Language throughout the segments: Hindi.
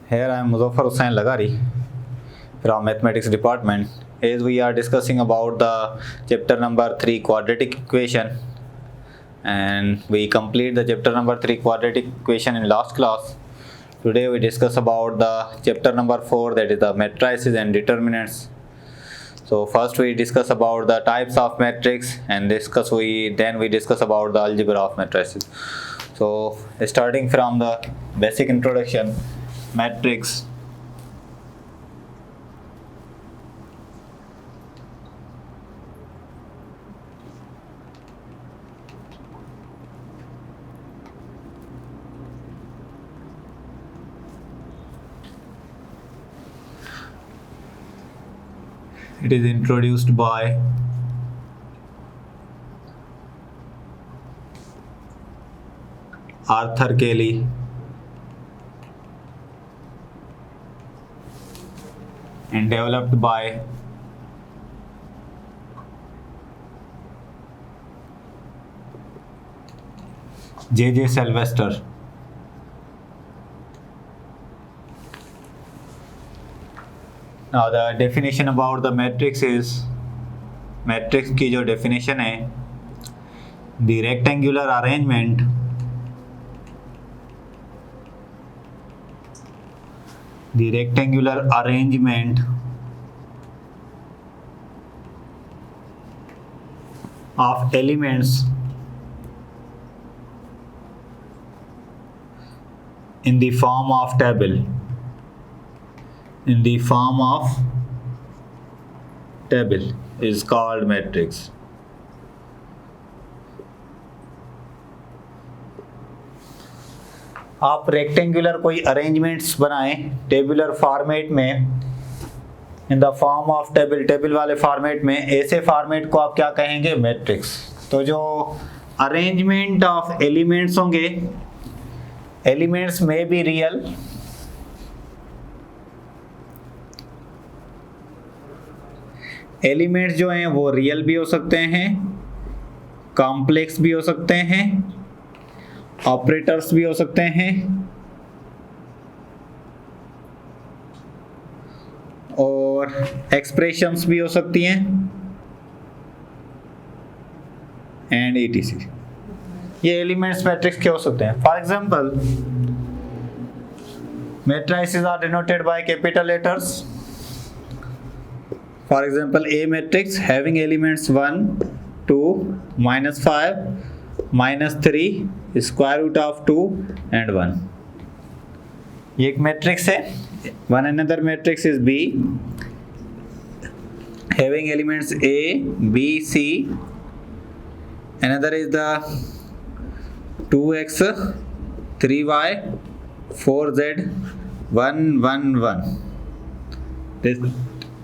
Here I am Muzaffar Hussain Lagari from Mathematics Department. As we are discussing about the chapter number 3 quadratic equation, and we complete the chapter number 3 quadratic equation in last class. Today we discuss about the chapter number 4, that is the matrices and determinants. So first we discuss about the types of matrix and then we discuss about the algebra of matrices. So starting from the basic introduction, matrix. It is introduced by Arthur Cayley and developed by J.J. Sylvester. Now the definition about the matrix is, matrix की जो definition है, the rectangular arrangement of elements in the form of table is called matrix. आप रेक्टेंगुलर कोई अरेंजमेंट्स बनाएं टेबुलर फॉर्मेट में, in the form of table वाले फॉर्मेट में, ऐसे फॉर्मेट को आप क्या कहेंगे? मैट्रिक्स. तो जो अरेंजमेंट ऑफ एलिमेंट्स होंगे, एलिमेंट्स में बी रियल, एलिमेंट्स जो हैं वो रियल भी हो सकते हैं, कॉम्प्लेक्स भी हो सकते हैं, ऑपरेटर्स भी हो सकते हैं, और एक्सप्रेशंस भी हो सकती हैं, एंड etc. ये एलिमेंट्स मैट्रिक्स के हो सकते हैं. For example, matrices are denoted by capital letters. For example, A matrix having elements 1, 2, -5, -3, square root of 2 and 1. ये एक मैट्रिक्स है. One another matrix is B having elements A, B, C. Another is the 2x, 3y, 4z, 1, 1, 1.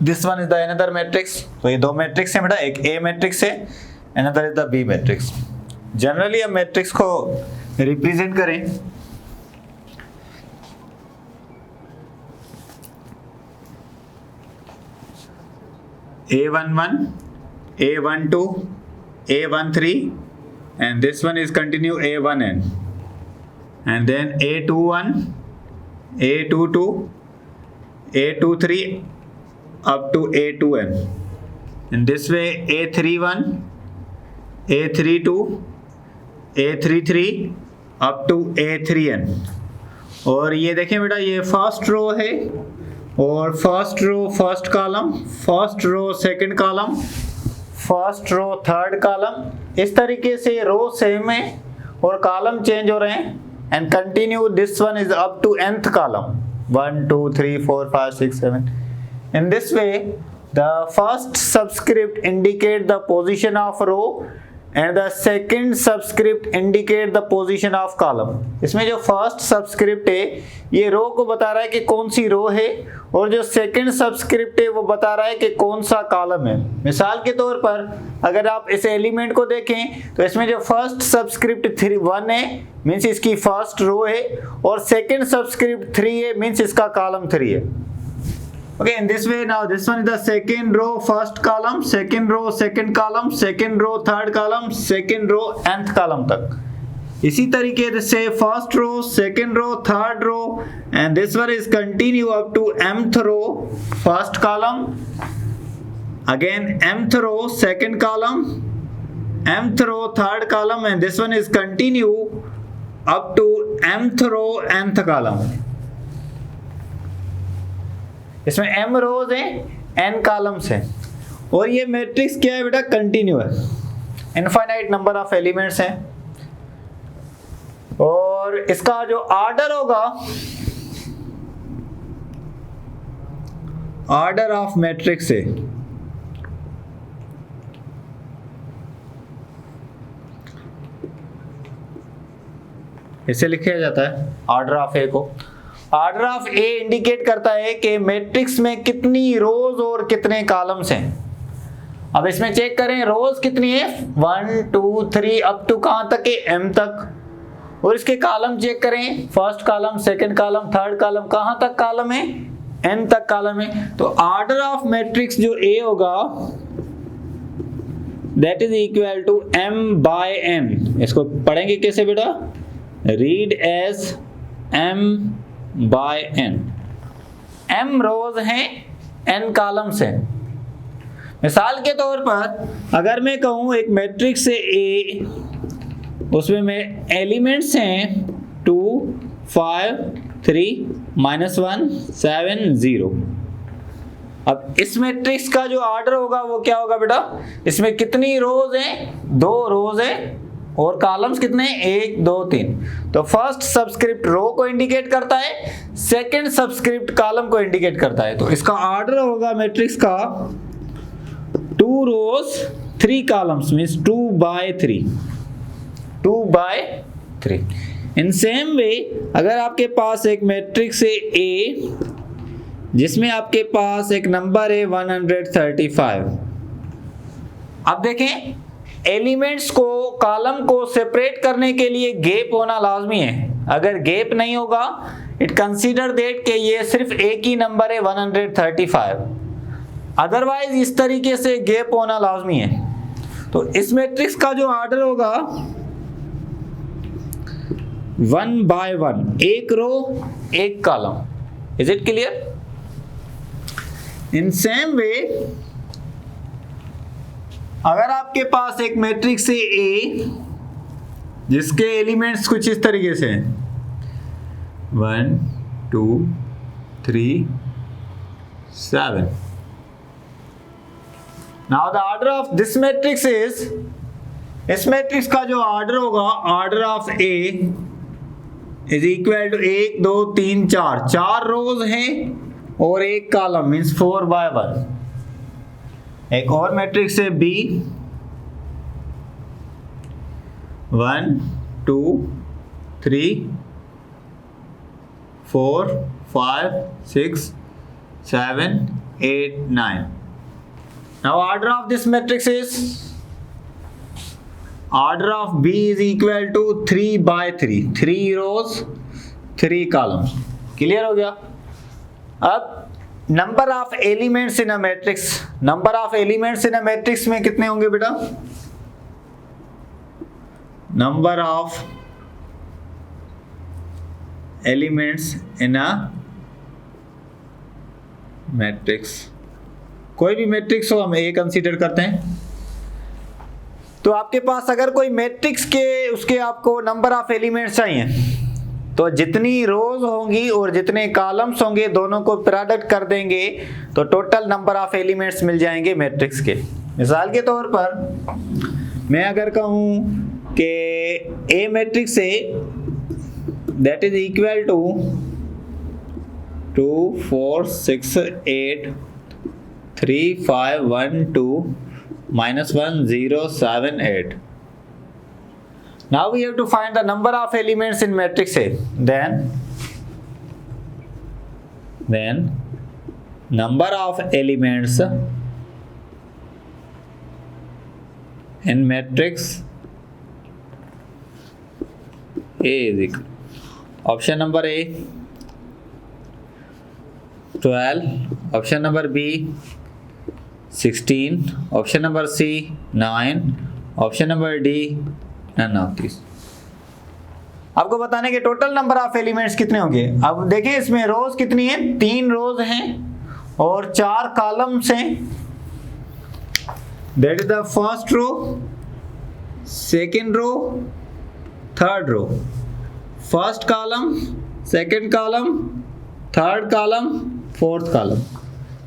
This one is the another matrix. तो ये दो मैट्रिक्स है बेटा, एक A मैट्रिक्स है, another is the B matrix. Generally हम मैट्रिक्स को रिप्रेजेंट करें A11, A12, A13, and this one is continue A1n, and then A21, A22, A23 up to A2n. In this way, A31, A32, A33 up to A3n. और ये देखें बेटा, ये फर्स्ट रो है, और first row first column, first row second column, first row third column. इस तरीके से रो सेम है और कॉलम चेंज हो रहे हैं. And continue, this one is up to nth column, 1, 2, 3, 4, 5, 6, 7. In this way, the first subscript indicate the position of row and the second subscript indicate the position of column. इसमें जो first subscript है ये रो को बता रहा है कि कौन सी रो है, और जो second subscript है वो बता रहा है कि कौन सा कॉलम है. मिसाल के तौर पर अगर आप इस एलिमेंट को देखें तो इसमें जो first subscript 1 है मीन्स इसकी first रो है, और second subscript 3 है मीन्स इसका कॉलम 3 है. Okay, in this way, now this one is the second row first column, second row second column, second row third column, second row nth column तक. इसी तरीके से first row, second row, third row, and this one is continue up to mth row, first column, again mth row, second column, mth row, third column, and this one is continue up to mth row, nth column. इसमें m रोज है, n कॉलम्स है, और ये मैट्रिक्स क्या है बेटा? कंटिन्यू है, इनफाइनाइट नंबर ऑफ एलिमेंट्स हैं, और इसका जो ऑर्डर होगा, ऑर्डर ऑफ मैट्रिक्स है, इसे लिखा जाता है ऑर्डर ऑफ ए को। ऑर्डर ऑफ ए इंडिकेट करता है कि मैट्रिक्स में कितनी रोज और कितने कॉलम्स हैं। अब इसमें चेक करें रोज कितनी है, 1 2 3 अप टू कहां तक है? m तक। और इसके कॉलम चेक करें, first column, second column, third column, कहां तक कॉलम है? n तक कॉलम है। तो ऑर्डर ऑफ मैट्रिक्स जो a होगा that is equal to m by n। इसको पढ़ेंगे कैसे बेटा? Read as m by n। m rows हैं, n कॉलम्स हैं। मिसाल के तौर पर अगर मैं कहूं एक मैट्रिक्स है A, उसमें में एलिमेंट्स हैं 2 5 3 -1 7 0। अब इस मैट्रिक्स का जो ऑर्डर होगा वो क्या होगा बेटा? इसमें कितनी रोज हैं? 2 रोज हैं, और कॉलम्स कितने हैं? 1 2 3। तो फर्स्ट सबस्क्रिप्ट रो को इंडिकेट करता है, सेकंड सबस्क्रिप्ट कॉलम को इंडिकेट करता है। तो इसका ऑर्डर होगा मैट्रिक्स का 2 rows 3 columns means 2 by 3, 2 by 3। In same way अगर आपके पास एक मैट्रिक्स है A जिसमें आपके पास एक नंबर है 135। अब देखें एलिमेंट्स को, कॉलम को सेपरेट करने के लिए गैप होना लाजमी है। अगर गैप नहीं होगा इट कंसीडर दैट कि ये सिर्फ एक ही नंबर है 135, अदरवाइज इस तरीके से गैप होना लाजमी है। तो इस मैट्रिक्स का जो ऑर्डर होगा 1 by 1, एक रो एक column. Is it clear? In same way अगर आपके पास एक मैट्रिक्स है A जिसके एलिमेंट्स कुछ इस तरीके से हैं 1 2 3 7। Now the order of this matrix is, इस मैट्रिक्स का जो ऑर्डर होगा, order of A is equal to 1 2 3 4, 4 rows हैं और एक कॉलम मीन्स 4 by 1। एक और मैट्रिक्स है B 1 2 3 4 5 6 7 8 9। Now order of this matrix is, order of B is equal to 3 by 3, 3 rows 3 columns। Clear हो गया? अब number of elements in a matrix, number of elements in a matrix में कितने होंगे बेटा? Number of elements in a matrix, कोई भी मैट्रिक्स हो हम ए कंसीडर करते हैं। तो आपके पास अगर कोई मैट्रिक्स के उसके आपको नंबर ऑफ एलिमेंट्स चाहिए तो जितनी रोज होंगी और जितने कॉलम्स होंगे दोनों को प्रोडक्ट कर देंगे तो टोटल नंबर ऑफ एलिमेंट्स मिल जाएंगे मैट्रिक्स के। मिसाल के तौर पर मैं अगर कहूँ कि ए मैट्रिक्स है that is equal to 2 4 6 8 3 5 1 2 -1 0 7 8। Now we have to find the number of elements in matrix A. Then number of elements in matrix A is equal. Option number A 12, option number B 16, option number C 9, option number D none of these। आपको बताने के टोटल नंबर ऑफ एलिमेंट्स कितने होंगे। अब देखिए इसमें रोज कितनी है, 3 रोज हैं और 4 कॉलम्स हैं। That is the first row, second row, third row. First column, second column, third column, fourth column.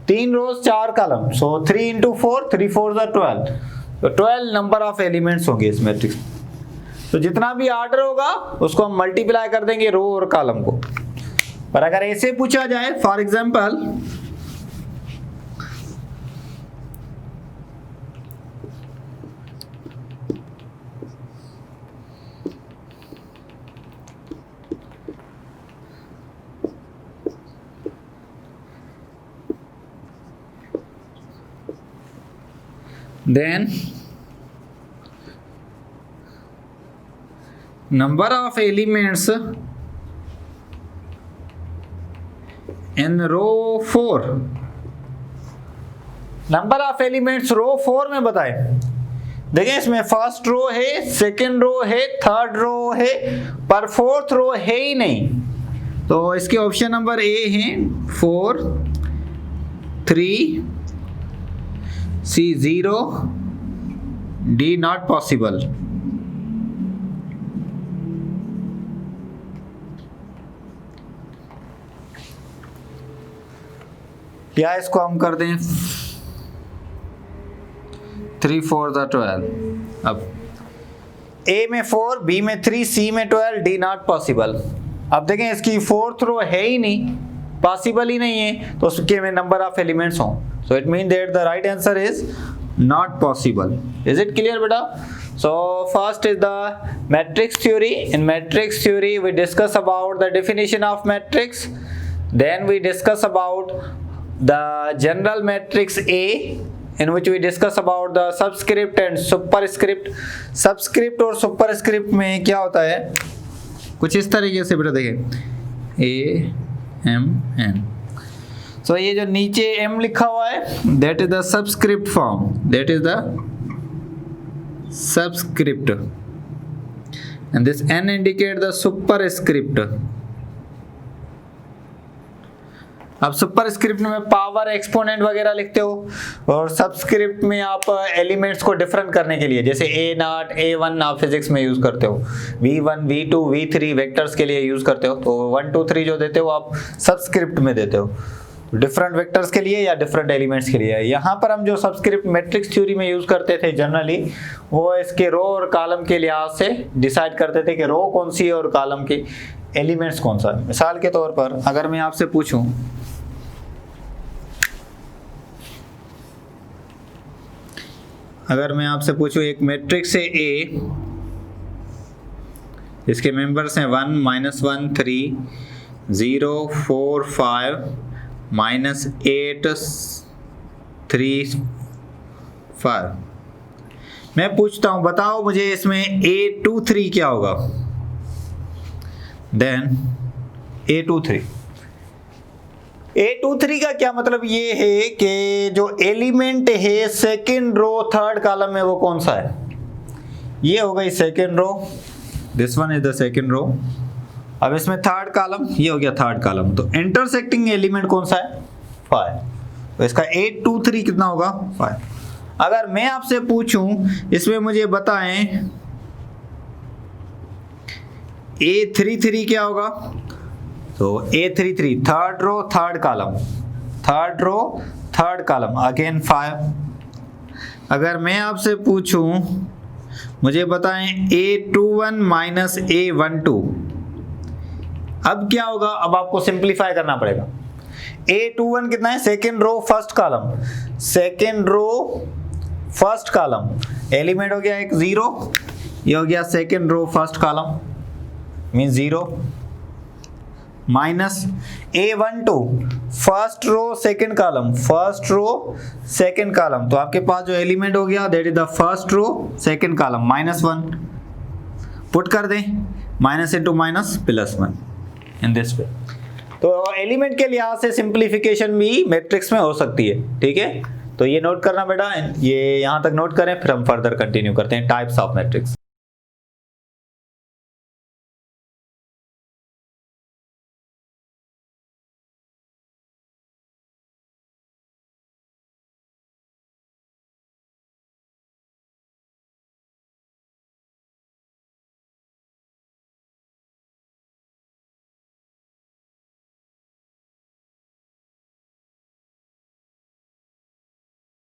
3 rows 4 column, so 3 into 4, 3 4 12। तो 12 नंबर ऑफ एलिमेंट्स होंगे इस मैट्रिक्स। तो जितना भी ऑर्डर होगा उसको हम मल्टीप्लाई कर देंगे रो और कॉलम को। पर अगर ऐसे पूछा जाए for example, then number of elements in row 4, number of elements row 4 में बताएं। देखिए इसमें फर्स्ट रो है, सेकेंड रो है, थर्ड रो है, पर फोर्थ रो है ही नहीं। तो इसके ऑप्शन नंबर ए है 4, 3, C 0, D not possible। या इसको हम कर दें 3 4 12। अब A में 4, B में 3, C में 12, D not possible। अब देखें इसकी फोर्थ रो है ही नहीं, पॉसिबल ही नहीं है, तो उसके में नंबर ऑफ एलिमेंट्स हों। So it means that the right answer is not possible. Is it clear, beta? So first is the matrix theory. In matrix theory, we discuss about the definition of matrix. Then we discuss about the general matrix A, in which we discuss about the subscript and superscript. Subscript और superscript में क्या होता है, कुछ इस तरीके से बेटा देखें, A M N। So ये जो नीचे M लिखा हुआ है, that is the subscript form, that is the subscript, and this N indicate the superscript। अब सुपरस्क्रिप्ट में पावर, एक्सपोनेंट वगैरह लिखते हो, और सबस्क्रिप्ट में आप एलिमेंट्स को डिफरेंट करने के लिए, जैसे A0, A1 आप फिजिक्स में यूज करते हो, V1, V2, V3 वेक्टर्स के लिए यूज करते हो। तो 1 2 3 जो देते हो आप सबस्क्रिप्ट में देते हो, डिफरेंट वेक्टर्स के लिए या डिफरेंट एलिमेंट्स के लिए। यहाँ पर हम जो सबस्क्रिप्ट मैट्रिक्स थ्योरी में यूज करते थे जनरली, वो इसके रो और कॉलम के लिहाज से डिसाइड करते थे कि रो कौन सी है और कॉलम के एलिमेंट्स कौन सा है। मिसाल के तौर पर अगर मैं आपसे पूछूं, एक मैट्रिक्स है A, इसके मेंबर्स हैं 1 -1 3 0 4 5 -8 3 5। मैं पूछता हूं बताओ मुझे इसमें A23 क्या होगा। देन A23 का क्या मतलब ये है कि जो एलिमेंट है सेकेंड रो थर्ड कॉलम में वो कौन सा है। ये हो गई second row, this one is the second row. अब इसमें थर्ड कॉलम, ये हो गया थर्ड कॉलम, तो इंटरसेक्टिंग एलिमेंट कौन सा है, 5। तो इसका 823 कितना होगा, 5। अगर मैं आपसे पूछूं इसमें मुझे बताएं A33 क्या होगा, तो A33 third row third column again 5। अगर मैं आपसे पूछूं मुझे बताएं A21 माइनस A12, अब क्या होगा, अब आपको सिंप्लीफाई करना पड़ेगा। A21 कितना है, second row first column, element हो गया एक 0, ये हो गया second row first column mean 0, minus A12 first row second column, तो आपके पास जो एलिमेंट हो गया that is the first row second column -1, put कर दें, minus into minus +1 in this way. तो एलिमेंट के लिहाज से सिंप्लीफिकेशन भी मैट्रिक्स में हो सकती है, ठीक है। तो ये नोट करना बेटा, ये यहां तक नोट करें, फिर हम फर्दर कंटिन्यू करते हैं types of matrix.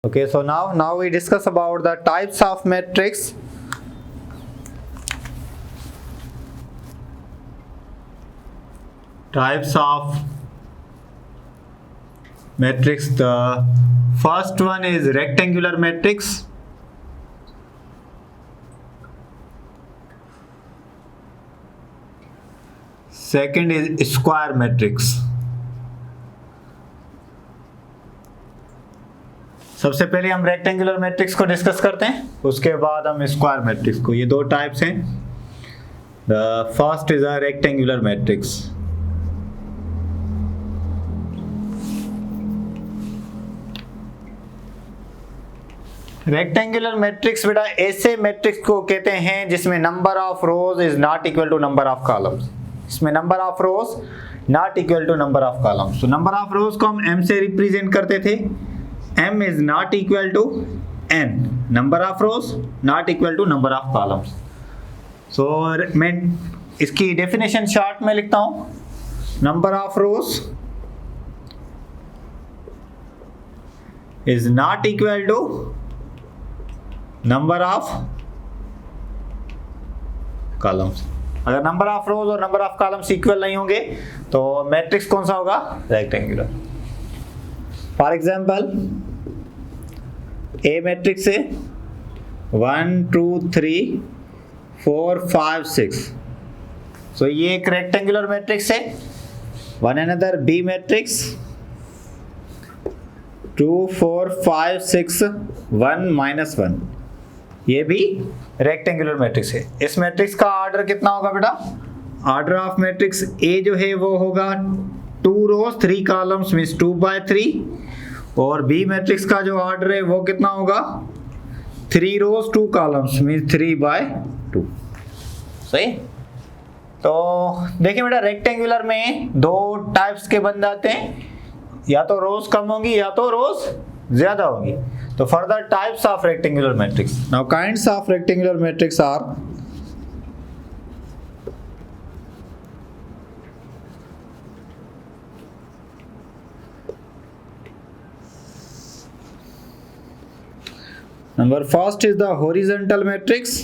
Okay, so now we discuss about the types of matrix. Types of matrix. The first one is rectangular matrix. Second is square matrix. सबसे पहले हम रेक्टेंगुलर मैट्रिक्स को डिस्कस करते हैं, उसके बाद हम स्क्वायर मैट्रिक्स को. ये दो टाइप्स हैं. The first is a rectangular matrix. Rectangular matrix बेटा ऐसे मैट्रिक्स को कहते हैं जिसमें number of rows is not equal to number of columns. इसमें number of rows not equal to number of columns. तो नंबर ऑफ रोज को हम m से रिप्रेजेंट करते थे. m is not equal to n, number of rows not equal to number of columns. So मैं इसकी डेफिनेशन शॉर्ट में लिखता हूं. number of rows is not equal to number of columns. अगर नंबर ऑफ रोज और नंबर ऑफ कॉलम्स इक्वल नहीं होंगे तो मैट्रिक्स कौन सा होगा? Rectangular. For example A matrix है 1 2 3 4 5 6. सो ये एक रेक्टेंगुलर मैट्रिक्स है. One another B matrix 2 4 5 6 1 -1. ये भी रेक्टेंगुलर मैट्रिक्स है. इस मैट्रिक्स का ऑर्डर कितना होगा बेटा? ऑर्डर ऑफ मैट्रिक्स ए जो है वो होगा 2 rows 3 columns मीन्स 2/3. और बी मैट्रिक्स का जो ऑर्डर है वो कितना होगा? 3 rows 2 columns मीन्स 3/2. सही. तो देखिए बेटा रेक्टेंगुलर में दो टाइप्स के बन जाते हैं, या तो रोज कम होंगी या तो रोज ज्यादा होंगी. तो further types of rectangular matrix. Now kinds of rectangular matrix are number first is the horizontal matrix.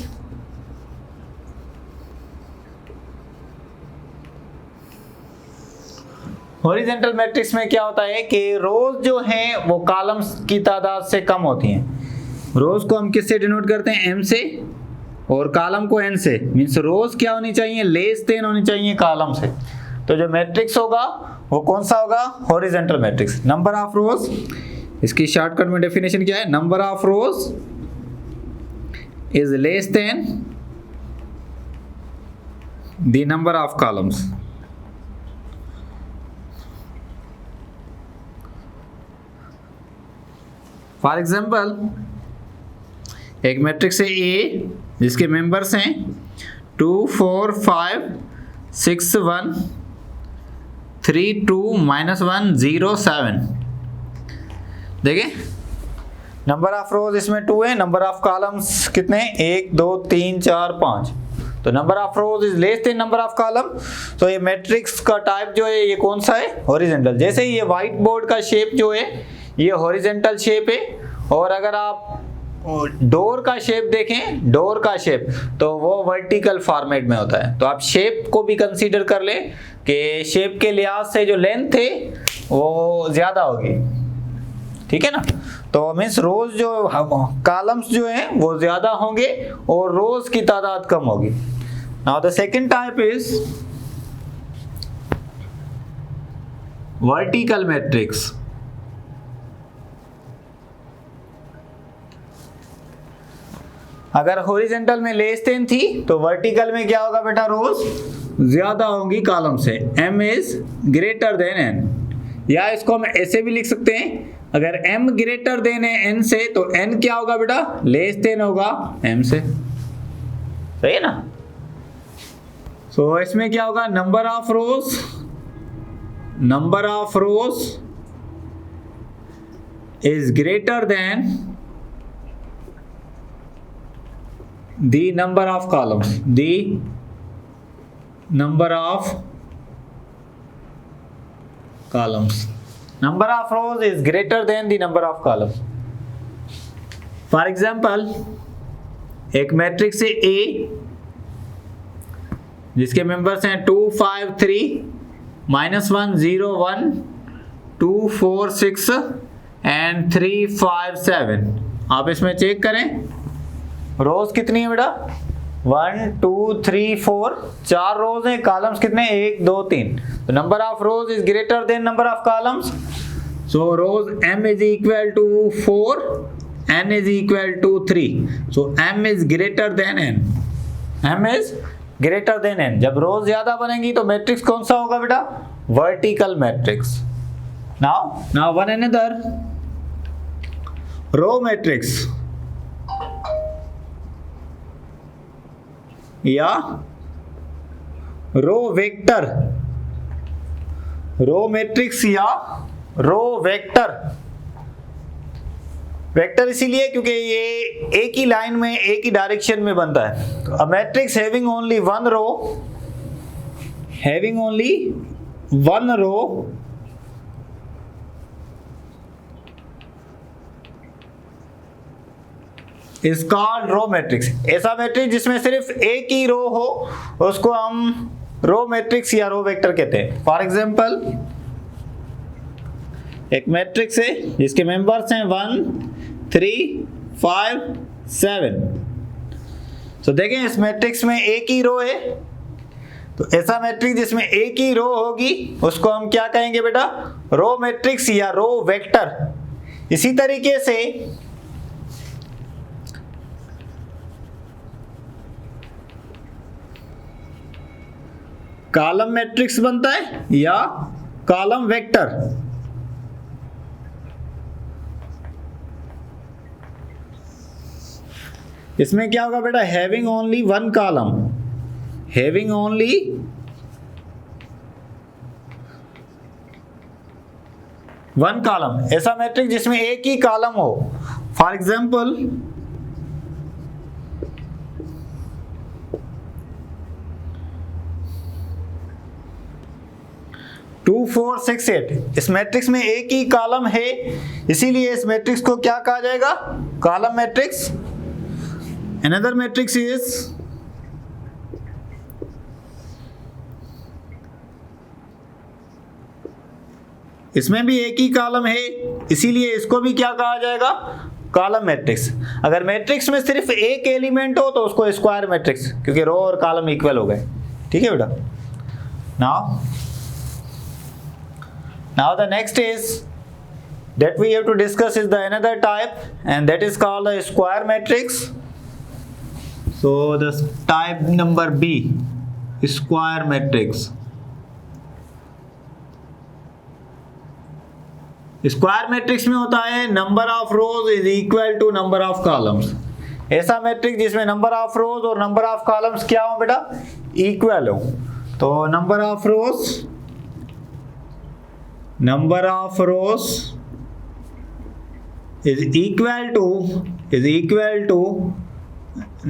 Horizontal matrix में क्या होता है कि रोज जो हैं वो कॉलम्स की तादाद से कम होती हैं. रोज को हम किससे डिनोट करते हैं? m से. और कॉलम को n से. मींस रोज क्या होनी चाहिए? लेस देन होनी चाहिए कॉलम से. तो जो मैट्रिक्स होगा वो कौन सा होगा? Horizontal matrix. नंबर ऑफ रोज, इसकी शॉर्टकट में डेफिनेशन क्या है? Number of rows is less than the number of columns. For example एक मैट्रिक्स है ए जिसके मेंबर्स हैं 2 4 5 6 1 3 2 -1 0 7. देखिए नंबर ऑफ रोज इसमें 2 है. नंबर ऑफ कॉलम्स कितने? 1 2 3 4 5. तो number of rows is less than number of column. तो ये मैट्रिक्स का टाइप जो है ये कौन सा है? हॉरिजॉन्टल. जैसे ये व्हाइट बोर्ड का शेप जो है ये हॉरिजॉन्टल शेप है. और अगर आप डोर का शेप देखें, डोर का शेप तो वो वर्टिकल फॉर्मेट में होता है. तो आप शेप को भी कंसीडर कर लें कि शेप के लिहाज से जो लेंथ है वो ज्यादा होगी. ठीक है ना. तो मीन्स रोज जो कॉलम्स जो हैं वो ज्यादा होंगे और रोज की तादाद कम होगी. Now the second type is vertical matrix. अगर हॉरिजॉन्टल में लेस देन थी तो वर्टिकल में क्या होगा बेटा? रोज ज्यादा होंगी कॉलम से. m is greater than n. या इसको हम ऐसे भी लिख सकते हैं, अगर m ग्रेटर देन है n से तो n क्या होगा बेटा? लेस देन होगा m से. सही है ना. सो इसमें क्या होगा? Number of rows is greater then the number of columns. The number of columns. Number of rows is greater than the number of columns. For example एक मैट्रिक्स है ए जिसके मेंबर्स हैं 2 5 3 -1 0 1 2 4 6 एंड 3 5 7। आप इसमें चेक करें रोज कितनी है बेटा, 1 2 3 4, 4 रोज हैं, कॉलम्स कितने 1 2 3। तो number of rows is greater than number of columns, so rows m is equal to 4, n is equal to 3, so m is greater than n, m is greater than n। जब रोज ज्यादा बनेंगी तो मैट्रिक्स कौन सा होगा बेटा, vertical matrix. Now one another row matrix या रो वेक्टर, रो मैट्रिक्स या रो वेक्टर। वेक्टर इसीलिए क्योंकि ये एक ही लाइन में एक ही डायरेक्शन में बनता है। तो a matrix having only one row, having only one row is called row matrix. ऐसा मैट्रिक्स जिसमें सिर्फ एक ही रो हो उसको हम रो मैट्रिक्स या रो वेक्टर कहते हैं। फॉर एग्जाम्पल एक मैट्रिक्स है जिसके मेंबर्स हैं 1 3 5 7। तो देखें इस मैट्रिक्स में एक ही रो है, तो ऐसा मैट्रिक्स जिसमें एक ही रो होगी उसको हम क्या कहेंगे बेटा, रो मैट्रिक्स या रो वेक्टर। इसी तरीके से कॉलम मैट्रिक्स बनता है या कॉलम वेक्टर। इसमें क्या होगा बेटा, having only one column, having only one column. ऐसा मैट्रिक्स जिसमें एक ही कॉलम हो। फॉर एग्जाम्पल 2 4 6 8, इस मैट्रिक्स में एक ही कॉलम है, इसीलिए इस मैट्रिक्स को क्या कहा जाएगा, column matrix. Another matrix is इसमें भी एक ही कॉलम है, इसीलिए इसको भी क्या कहा जाएगा, कॉलम मैट्रिक्स। अगर मैट्रिक्स में सिर्फ एक एलिमेंट हो तो उसको स्क्वायर मैट्रिक्स, क्योंकि रो और कॉलम इक्वल हो गए। ठीक है बेटा। Now the next is that we have to discuss is the another type, and that is called a square matrix. So the type number B, square matrix. Square matrix में होता है number of rows is equal to number of columns. ऐसा मैट्रिक्स जिसमें नंबर ऑफ रोज और नंबर ऑफ कॉलम्स क्या हो बेटा, इक्वल हो। तो number of rose is equal to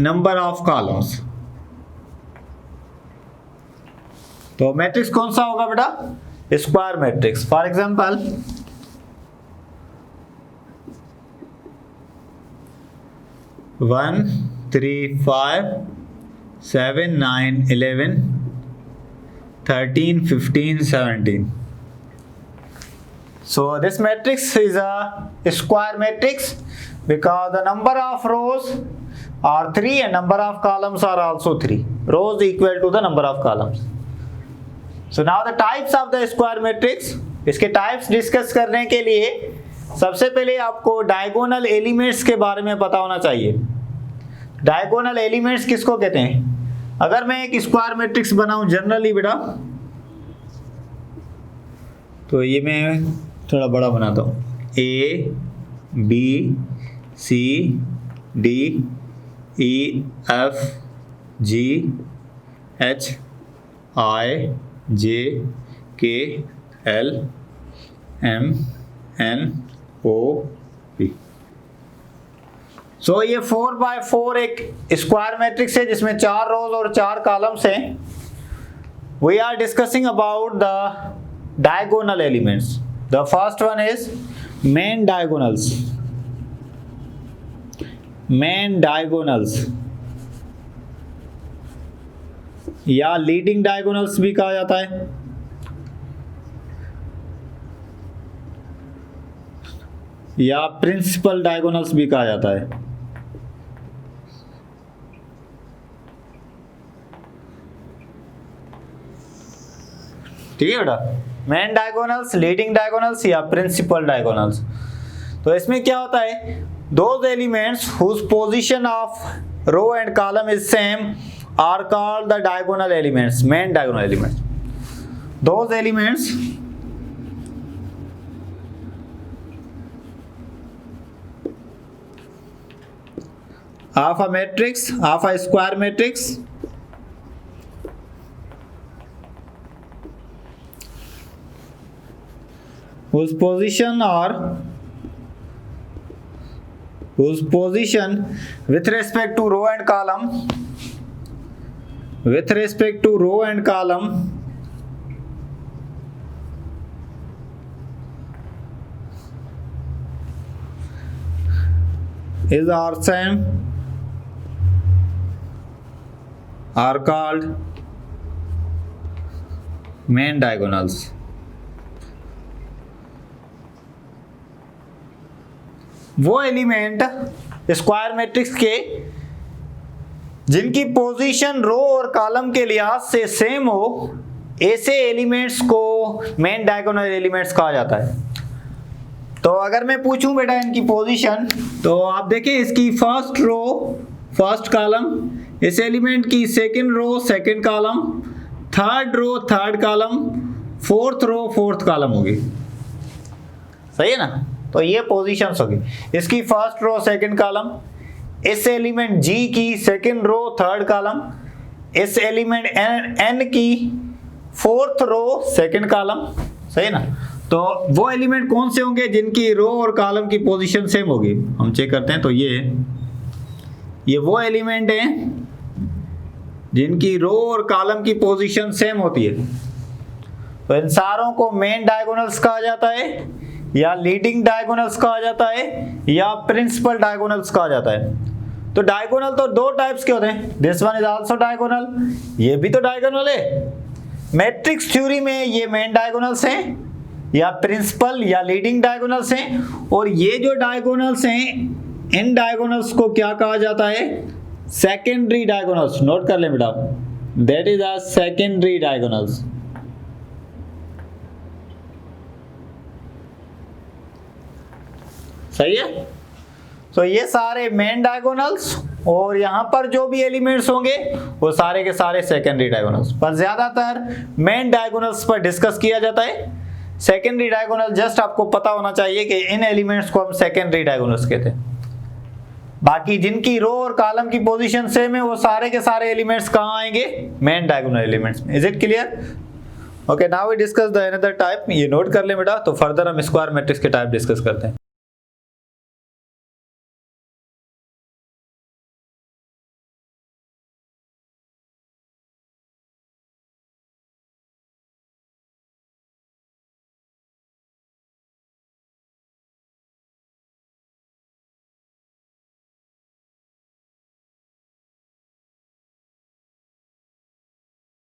number of columns। तो मैट्रिक्स कौन सा होगा बेटा, square matrix. For example 1 3 5 7 9 11 13 15 17। So this matrix is a square matrix because the number of rows are 3 and number of columns are also 3. Rows equal to the number of columns. So now the types of the square matrix. इसके types discuss करने के लिए सबसे पहले आपको diagonal elements के बारे में पता होना चाहिए। Diagonal elements किसको कहते हैं? अगर मैं एक square matrix बनाऊं जनरली बेटा, तो ये मैं थोड़ा बड़ा बनाता हूँ, A B C D E F G H I J K L M N O P। सो ये 4x4 एक स्क्वायर मैट्रिक्स है जिसमें 4 रोज और 4 कॉलम्स हैं। We are discussing about the diagonal elements. The first one is main diagonals. Main diagonals या लीडिंग डायगोनल्स भी कहा जाता है। या प्रिंसिपल डायगोनल्स भी कहा जाता है। ठीक है बेटा, मेन डायगोनल्स, लीडिंग डायगोनल्स या प्रिंसिपल डायगोनल्स। तो इसमें क्या होता है, those elements whose position of row and column is same are called the diagonal elements, main diagonal elements. Those elements of a matrix, of a square matrix, whose position with respect to row and column, with respect to row and column is or same are called main diagonals। वो एलिमेंट स्क्वायर मैट्रिक्स के जिनकी पोजीशन रो और कॉलम के लिहाज से सेम हो, ऐसे एलिमेंट्स को मेन डायगोनल एलिमेंट्स कहा जाता है। तो अगर मैं पूछूं बेटा इनकी पोजीशन, तो आप देखें इसकी फर्स्ट रो फर्स्ट कॉलम, इस एलिमेंट की second row second column, third row third column, fourth row fourth column होगी। सही है ना? तो ये पोजीशंस होगी। इसकी फर्स्ट रो सेकंड कॉलम, इस एलिमेंट G की सेकंड रो थर्ड कॉलम, इस एलिमेंट N की फोर्थ रो सेकंड कॉलम। सही है ना? तो वो एलिमेंट कौन से होंगे जिनकी रो और कॉलम की पोजीशन सेम होगी, हम चेक करते हैं। तो ये वो एलिमेंट हैं जिनकी रो और कॉलम की पोजीशन सेम होती है। तो इन सारों को मेन डायगोनल्स कहा जाता है, या लीडिंग डायगोनल्स कहा जाता है, या प्रिंसिपल डायगोनल्स कहा जाता है। तो डायगोनल तो दो टाइप्स के होते हैं, this one is also diagonal, ये भी तो डायगोनल है। मैट्रिक्स थ्योरी में ये मेन डायगोनल्स हैं या प्रिंसिपल या लीडिंग डायगोनल्स हैं, और ये जो डायगोनल्स हैं इन डायगोनल्स को क्या कहा जाता है, सेकेंडरी डायगोनल्स। नोट कर लें बेटा, that is a secondary diagonals. सही है? तो ये सारे मेन डायगोनल्स और यहाँ पर जो भी एलिमेंट्स होंगे वो सारे के सारे सेकेंडरी डायगोनल्स, पर ज्यादातर मेन डायगोनल्स पर डिस्कस किया जाता है। सेकेंडरी डायगोनल जस्ट आपको पता होना चाहिए कि इन एलिमेंट्स को हम सेकेंडरी डायगोनल्स कहते हैं। बाकी जिनकी रो और कॉलम की पोजीशन सेम है वो सारे के सारे एलिमेंट्स कहाँ आएंगे, मेन डायगोनल एलिमेंट्स में। Is it clear? Okay, now we discuss the another type. ये नोट कर लें बेटा, तो फर्दर हम स्क्वायर मैट्रिक्स के टाइप डिस्कस करते हैं।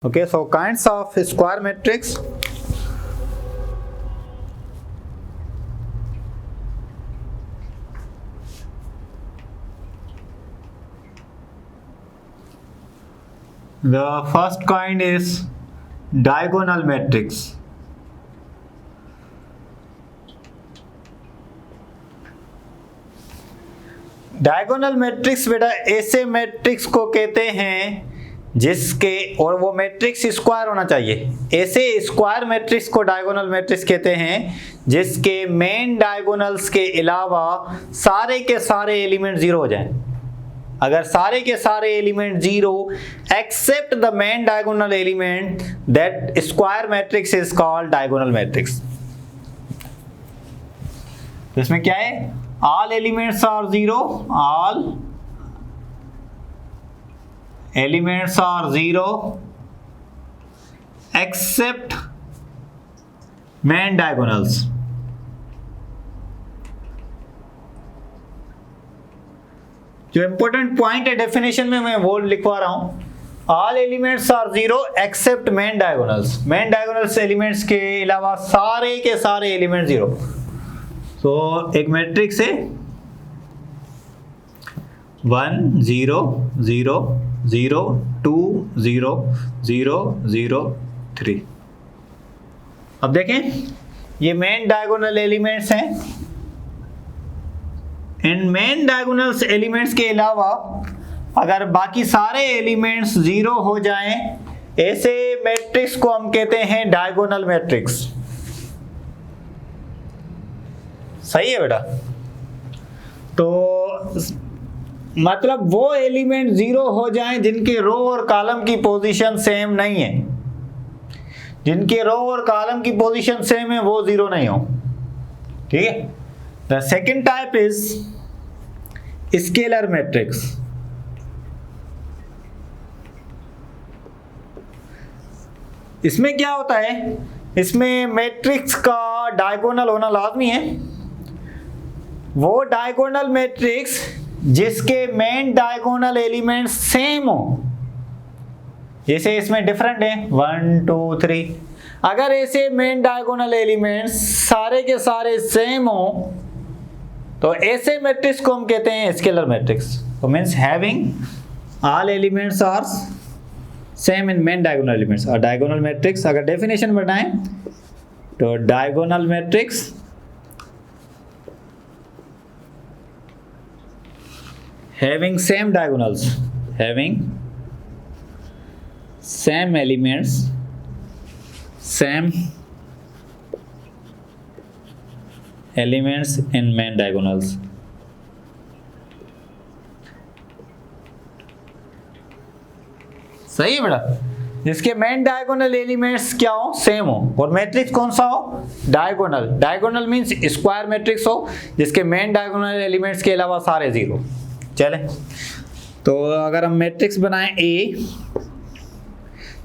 Okay, so kinds of square matrix. The first kind is diagonal matrix. Diagonal matrix बेटा ऐसे मैट्रिक्स को कहते हैं जिसके, और वो मैट्रिक्स स्क्वायर होना चाहिए, ऐसे स्क्वायर मैट्रिक्स को डायगोनल मैट्रिक्स कहते हैं जिसके मेन डायगोनल्स के अलावा सारे के सारे एलिमेंट जीरो हो जाएं। अगर सारे के सारे element zero except the main diagonal element, that square matrix is called diagonal matrix. इसमें क्या है, all elements are zero, all elements are zero except main diagonals। जो इंपॉर्टेंट पॉइंट है डेफिनेशन में मैं वो लिखवा रहा हूं, all elements are zero except main diagonals, main diagonals elements के अलावा सारे के सारे एलिमेंट जीरो। तो एक मैट्रिक्स है 1 0 0 0 2 0 0 0 3। अब देखें ये मेन डायगोनल एलिमेंट्स हैं। इन मेन डायगोनल्स एलिमेंट्स के अलावा अगर बाकी सारे एलिमेंट्स जीरो हो जाएं, ऐसे मैट्रिक्स को हम कहते हैं डायगोनल मैट्रिक्स। सही है बेटा? तो मतलब वो एलिमेंट जीरो हो जाएं जिनके रो और कॉलम की पोजीशन सेम नहीं है, जिनके रो और कॉलम की पोजीशन सेम है वो जीरो नहीं हो। ठीक है? The second type is scalar matrix. इसमें क्या होता है, इसमें मैट्रिक्स का डायगोनल होना लाजमी है। वो डायगोनल मैट्रिक्स जिसके मेन डायगोनल एलिमेंट सेम हो, जैसे इसमें डिफरेंट है 1 2 3। अगर ऐसे मेन डायगोनल एलिमेंट्स सारे के सारे सेम हो तो ऐसे मैट्रिक्स को हम कहते हैं स्केलर मैट्रिक्स। तो means having all elements are same in main diagonal elements. और डायगोनल मैट्रिक्स अगर डेफिनेशन बनाएं तो diagonal matrix having same diagonals, having same elements, same elements in main diagonals। सही है बेटा? जिसके मेन डायगोनल एलिमेंट्स क्या हो, सेम हो। और मैट्रिक्स कौन सा हो? Diagonal. Diagonal means square matrix हो जिसके मेन डायगोनल एलिमेंट्स के अलावा सारे जीरो। चले तो अगर हम मैट्रिक्स बनाएं A,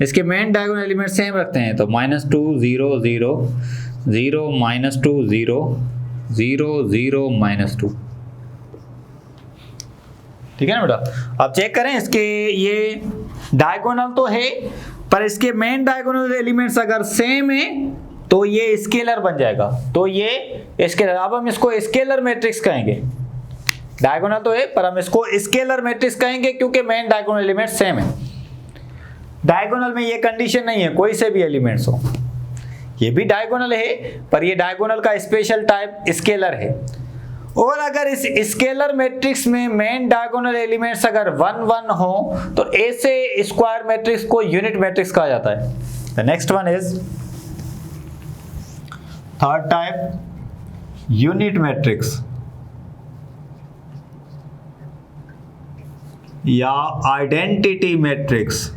इसके मेन डायगोनल एलिमेंट सेम रखते हैं तो -2 0 0 0 -2 0 0 0 -2। ठीक है ना बेटा? अब चेक करें, इसके ये डायगोनल तो है पर इसके मेन डायगोनल एलिमेंट्स अगर सेम है तो ये स्केलर बन जाएगा। तो ये स्केलर, अब हम इसको स्केलर मैट्रिक्स कहेंगे। डायगोनल तो है पर हम इसको स्केलर मैट्रिक्स कहेंगे क्योंकि मेन डायगोनल एलिमेंट सेम है। डायगोनल में ये कंडीशन नहीं है कोई से भी एलिमेंट्स हो, ये भी डायगोनल है पर ये डायगोनल का स्पेशल टाइप स्केलर है। और अगर इस स्केलर मैट्रिक्स में मेन डायगोनल एलिमेंट्स अगर 1 1 हो तो ऐसे स्क्वायर मैट्रिक्स को यूनिट मैट्रिक्स कहा जाता है। The next one is third type, unit matrix या आइडेंटिटी मैट्रिक्स।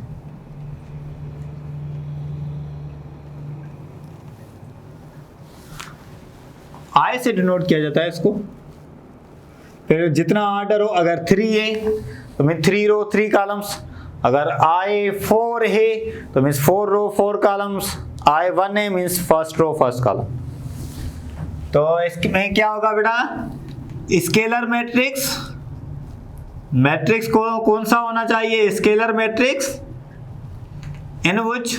आई से डिनोट किया जाता है इसको। फिर जितना ऑर्डर हो, अगर 3 है तो मीन 3 रो 3 कॉलम्स, अगर आई 4 है तो मीन्स 4 रो 4 कॉलम्स, आई 1 है means first row first column. तो इसमें क्या होगा बेटा? स्केलर मैट्रिक्स, मैट्रिक्स को कौन सा होना चाहिए? Scalar matrix in which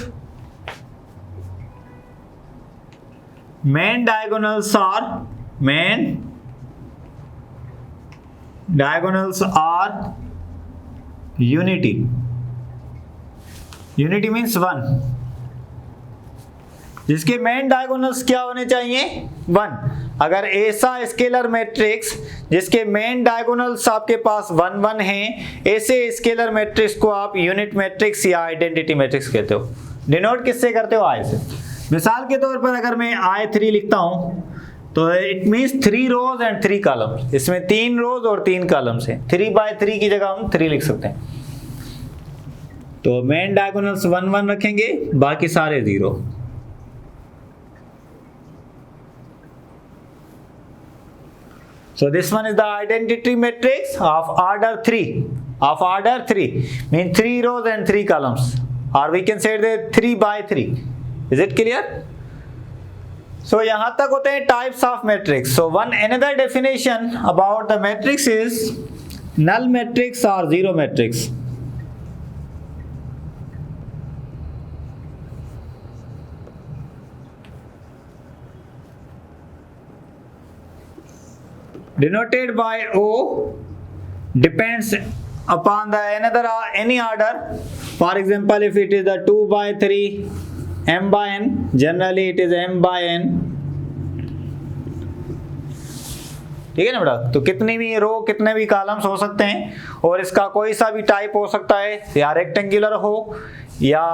main diagonals are unity. Unity means 1, जिसके मेन डायगोनल्स क्या होने चाहिए? 1। अगर ऐसा स्केलर मैट्रिक्स जिसके मेन डायगोनल्स आपके पास 1 1 हैं, ऐसे स्केलर मैट्रिक्स को आप यूनिट मैट्रिक्स या आइडेंटिटी मैट्रिक्स कहते हो। डिनोट किससे करते हो? आई से। मिसाल के तौर पर अगर मैं I3 लिखता हूं तो it means 3 rows and 3 columns. इसमें 3 रोज और 3 कॉलम्स हैं। 3/3 की जगह हम 3 लिख सकते हैं। तो मेन डायगोनल्स 1 1 रखेंगे, बाकी सारे 0। So this one is the identity matrix of order 3. Of order 3 means 3 rows and 3 columns, or we can say that 3/3. Is it clear? So यहाँ तक होते हैं types of matrix. So one another definition about the matrix is null matrix or zero matrix? Denoted by O depends upon the another any order. For example, if it is the 2 by 3 m by n, generally it is m by n. ठीक है ना बेटा? तो कितनी भी रो कितने भी कॉलम्स हो सकते हैं और इसका कोई सा भी टाइप हो सकता है, या रेक्टेंगुलर हो या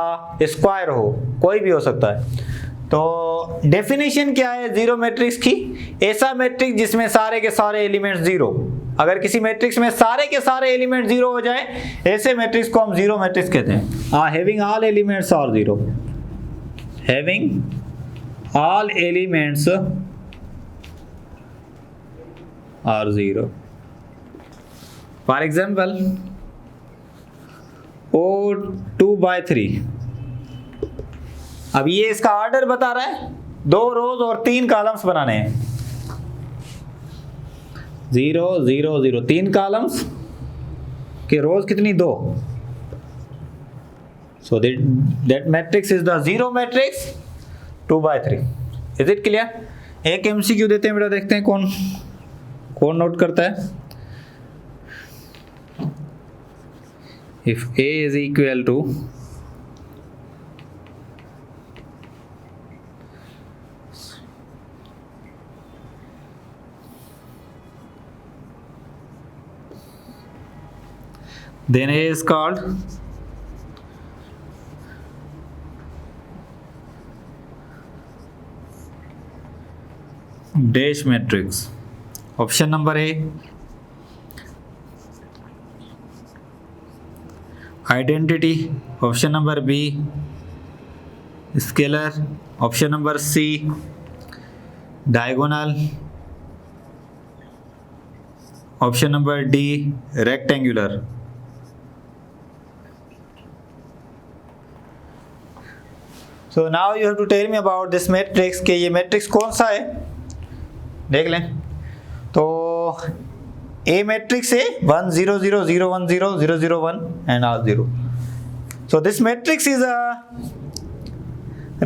स्क्वायर हो, कोई भी हो सकता है। तो डेफिनेशन क्या है जीरो मैट्रिक्स की? ऐसा मैट्रिक्स जिसमें सारे के सारे एलिमेंट्स जीरो। अगर किसी मैट्रिक्स में सारे के सारे एलिमेंट जीरो हो जाए, ऐसे मैट्रिक्स को हम जीरो मैट्रिक्स कहते हैं। Having all elements are zero, having all elements are zero. For example O2/3। अब ये इसका ऑर्डर बता रहा है, 2 रोज और 3 कॉलम्स बनाने हैं। 0 0 0 3 कॉलम्स के रोज कितनी? 2। So that matrix is the zero matrix 2/3। Is it clear? एक एमसीक्यू देते हैं बेटा, देखते हैं कौन नोट करता है। If A is equal to then A is called dash matrix. Option number A, identity. Option number B, scalar. Option number C, diagonal. Option number D, rectangular. So now you have to tell me about this matrix कि ये मैट्रिक्स कौन सा है। देख लें तो A matrix है 1 0 0 0 1 0 0 0 1 and all 0. So this matrix is a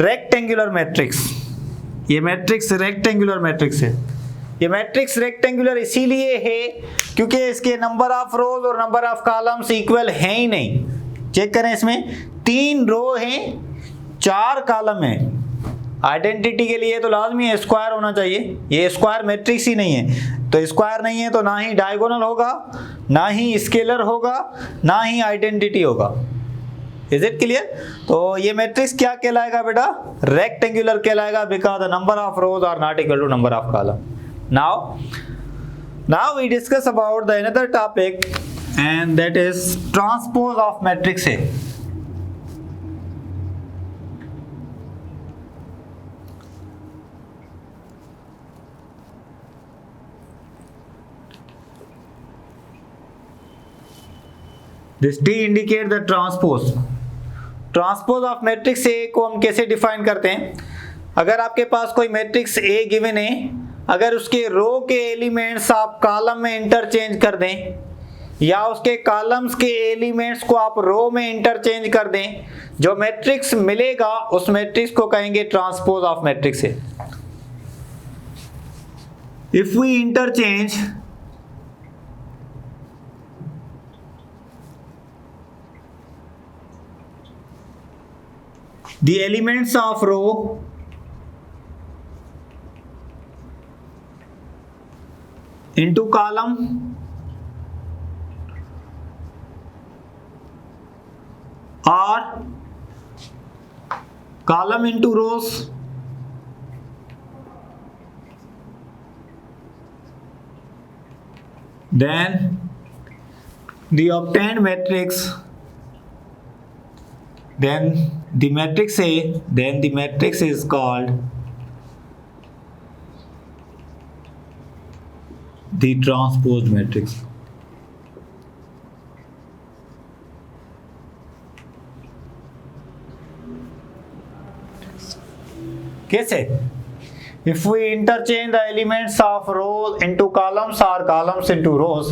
rectangular matrix. ये मैट्रिक्स रेक्टेंगुलर मैट्रिक्स है। ये मैट्रिक्स रेक्टेंगुलर इसीलिए है क्योंकि इसके नंबर ऑफ रोज और नंबर ऑफ कॉलम्स इक्वल हैं ही नहीं। चेक करें, इसमें 3 रो हैं, 4 कॉलम है। आइडेंटिटी के लिए तो लाजमी है स्क्वायर होना चाहिए। ये स्क्वायर मैट्रिक्स ही नहीं है, तो स्क्वायर नहीं है तो ना ही डायगोनल होगा, ना ही स्केलर होगा, ना ही आइडेंटिटी होगा। Is it clear? तो ये मैट्रिक्स क्या कहलाएगा बेटा? रेक्टेंगुलर कहलाएगा because the number of rows are not equal to number of column. Now we discuss about the another topic and that is transpose of matrix है। This T indicate the transpose. Transpose of matrix A को हम कैसे डिफाइन करते हैं? अगर आपके पास कोई मैट्रिक्स A गिवन है, अगर उसके रो के एलिमेंट्स आप कॉलम में इंटरचेंज कर दें या उसके कॉलम्स के एलिमेंट्स को आप रो में इंटरचेंज कर दें, जो मैट्रिक्स मिलेगा उस मैट्रिक्स को कहेंगे ट्रांसपोज ऑफ मैट्रिक्स है। If we interchange the elements of row into column or column into rows, then the obtained matrix, then the matrix A, then the matrix is called the transposed matrix. कैसे? If we interchange the elements of rows into columns or columns into rows,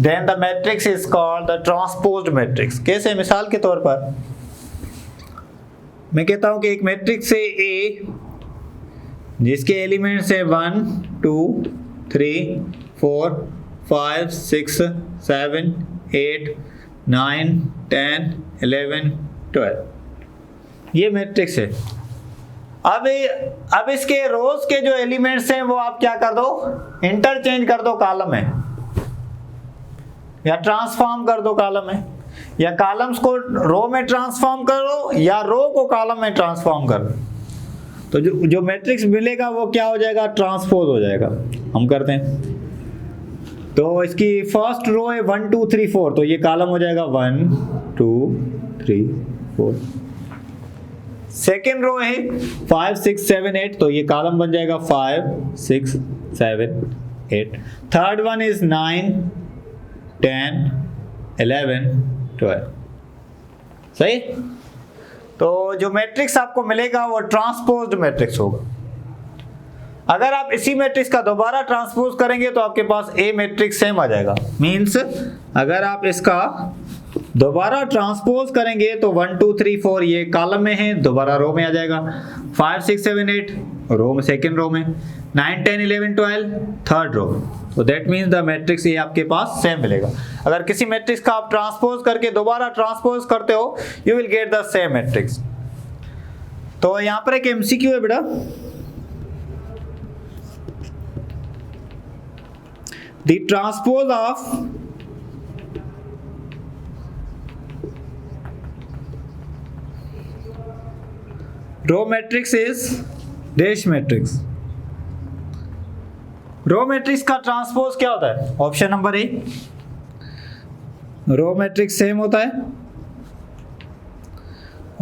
then the matrix is called the transposed matrix. कैसे? मिसाल के तौर पर मैं कहता हूं कि एक मैट्रिक्स है ए जिसके एलिमेंट्स है 1 2 3 4 5 6 7 8 9 10 11 12 ये मैट्रिक्स है। अब इसके रोज के जो एलिमेंट्स हैं वो आप क्या कर दो, इंटरचेंज कर दो कॉलम में, या ट्रांसफॉर्म कर दो कॉलम में, या कॉलम्स को रो में ट्रांसफॉर्म करो या रो को कॉलम में ट्रांसफॉर्म कर दो। तो जो मैट्रिक्स मिलेगा वो क्या हो जाएगा, ट्रांसपोज हो जाएगा। हम करते हैं तो इसकी फर्स्ट रो है 1 2 3 4, तो ये कॉलम हो जाएगा 1 2 3 4। सेकेंड रो है 5 6 7 8, तो ये कॉलम बन जाएगा 5 6 7 8। Third one is 9 10 11 12। सही? तो जो मैट्रिक्स आपको मिलेगा वो ट्रांसपोज्ड मैट्रिक्स होगा। अगर आप इसी मैट्रिक्स का दोबारा ट्रांसपोज करेंगे तो आपके पास ए मैट्रिक्स सेम आ जाएगा। मींस अगर आप इसका दोबारा ट्रांसपोज करेंगे तो 1 2 3 4 ये कॉलम में है, दोबारा रो में आ जाएगा। 5 6 7 8 रो में, सेकेंड रो में। 9 10 11 12 थर्ड रो। तो दैट मीन्स द मैट्रिक्स ये आपके पास सेम मिलेगा। अगर किसी मैट्रिक्स का आप ट्रांसपोज करके दोबारा ट्रांसपोज करते हो you will get the same matrix. तो यहां पर एक एमसीक्यू है बेटा, the transpose of row matrix is dash matrix. Row matrix का ट्रांसपोज क्या होता है? Option number A, row matrix same होता है।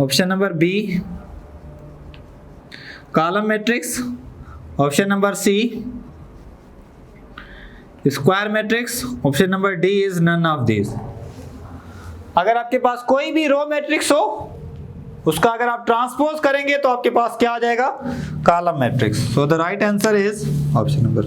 Option number B, column matrix. Option number C, square matrix. Option number D is none of this. अगर आपके पास कोई भी रो मैट्रिक्स हो उसका अगर आप ट्रांसपोज करेंगे तो आपके पास क्या आ जाएगा, column matrix. So the right answer is option number.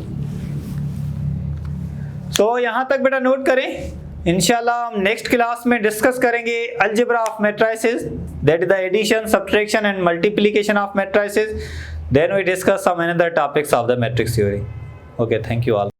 So यहां तक बेटा नोट करें। इंशाल्लाह हम नेक्स्ट क्लास में डिस्कस करेंगे algebra of matrices, that is the addition, subtraction and multiplication of matrices. Then we discuss some another topics of the matrix theory. Okay, thank you all.